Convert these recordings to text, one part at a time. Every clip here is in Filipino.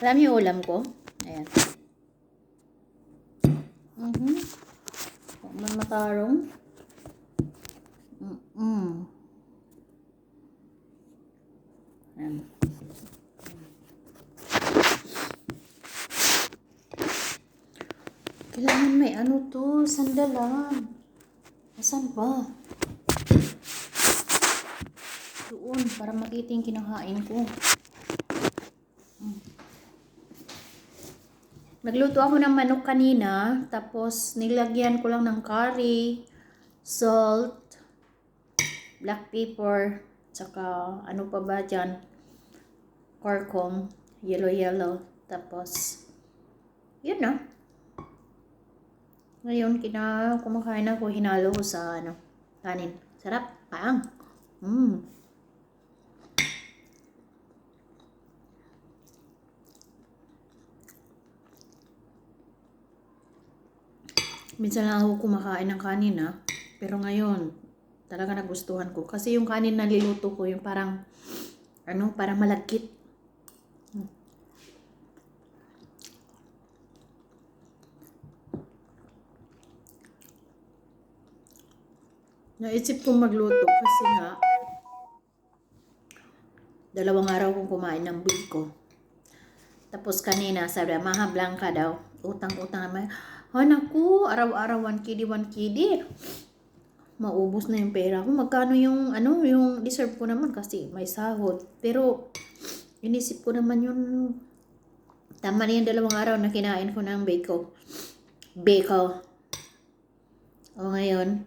Alam niyo yung ulam ko? Ayan. Man matarong. Ayan. Kailangan may ano to, sandalan. Asan ba? Doon, para makita yung kinakain ko. Nagluto ako ng manok kanina, tapos nilagyan ko lang ng curry, salt, black pepper, tsaka ano pa ba dyan, korkong, yellow, tapos, yun na. Ngayon, kumakain ako, hinalo ko sa kanin. Sarap, paang. Minsan lang ako kumakain ng kanin pero ngayon, talaga nagustuhan ko. Kasi yung kanin na niluto ko, yung parang, parang malagkit. Naisip kong magluto kasi nga, 2 araw kong kumain ng biko. Tapos kanina, sabi, Maha Blanca daw, utang-utang naman. Naku, araw-araw 1 kg, 1 kg. Maubos na yung pera ko. Magkano yung, yung deserve ko naman kasi may sahod. Pero, inisip ko naman yun, tama na yung 2 araw na kinain ko ng biko. O ngayon,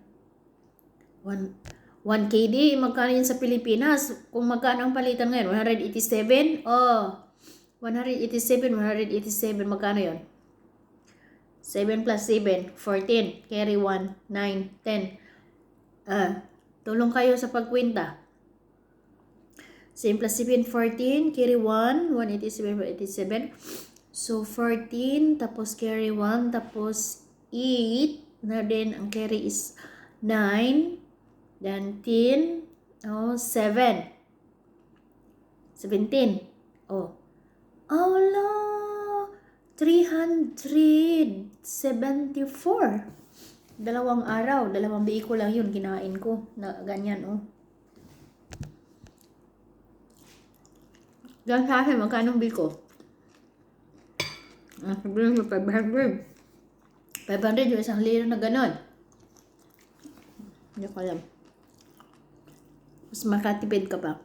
1 kg, magkano yun sa Pilipinas? Kung magkano ang palitan ngayon? 187? 187, magkano yun? 7 plus 7, 14. Carry 1, 9, 10. Tulong kayo sa pagkwenta. 7 plus 7, 14. Carry 1, 187, 187. So, 14, tapos carry 1, tapos 8. Na din, ang carry is 9. Then 10. 7. 17. Allah! 374. 2 araw, 2 biko lang yun, kinain ko. Na ganyan, Diyan sa akin, magkano biko? Sabihin mo, 500. 500 yung 1 liro na ganon. Hindi ko alam. Mas makatipid ka pa.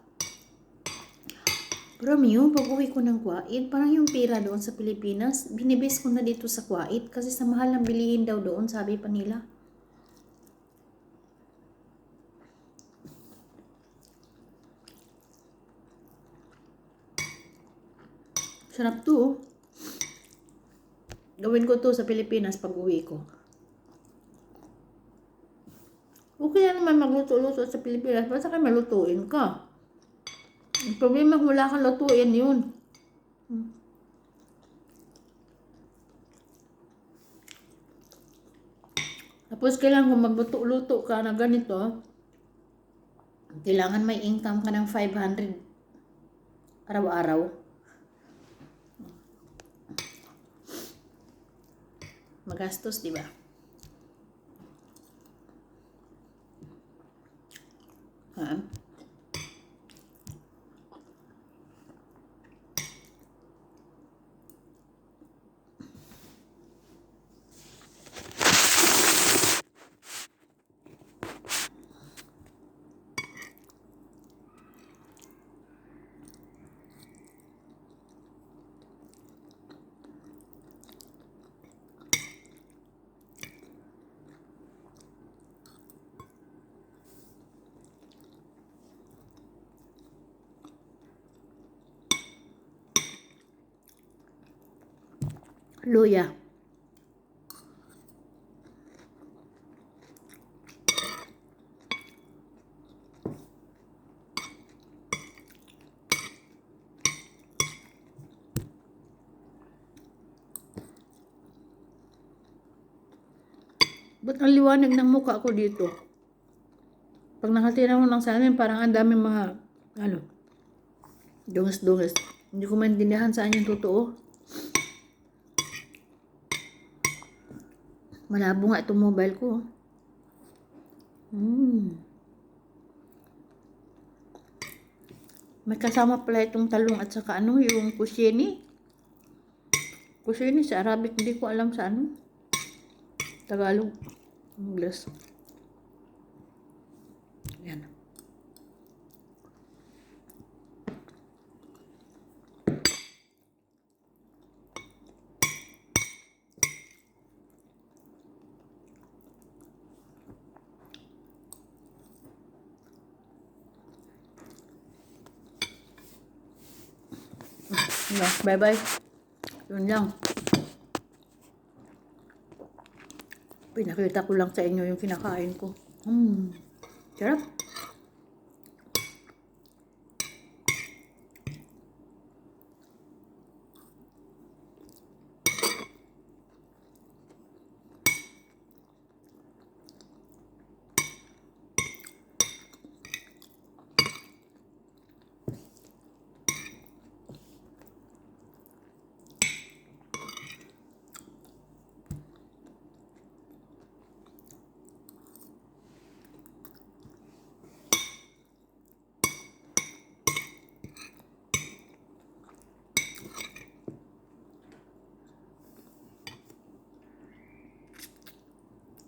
Pero pag uwi ko ng Kuwait, parang yung pera doon sa Pilipinas, binibase ko na dito sa Kuwait kasi sa mahal ng bilihin daw doon, sabi pa nila. Sarap to. Gawin ko to sa Pilipinas pag uwi ko. Okay na naman magluto-luto sa Pilipinas, basta kayo malutuin ka. Ang problema kung wala kang lutuin yun. Tapos kailangan kung magluto-luto ka na ganito, kailangan may income ka ng 500 araw-araw. Magastos, di ba? Luya. Ba't ang liwanag ng mukha ko dito? Pag nakatira mo lang sa amin, parang ang daming mga, dungis-dungis. Hindi ko maintindihan saan yung totoo. Malabo nga itong mobile ko. May kasama pala itong talong at saka ano, yung kusini. Kusini sa Arabic, hindi ko alam sa ano. Tagalog. English. Yan. No, bye-bye. Yun lang. Pinakita ko lang sa inyo yung kinakain ko. Sarap.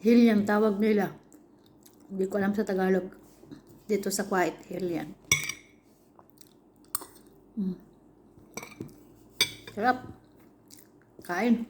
Hill yan tawag nila. Hindi ko alam sa Tagalog. Dito sa Kuwait, hill yan. Sarap. Kain.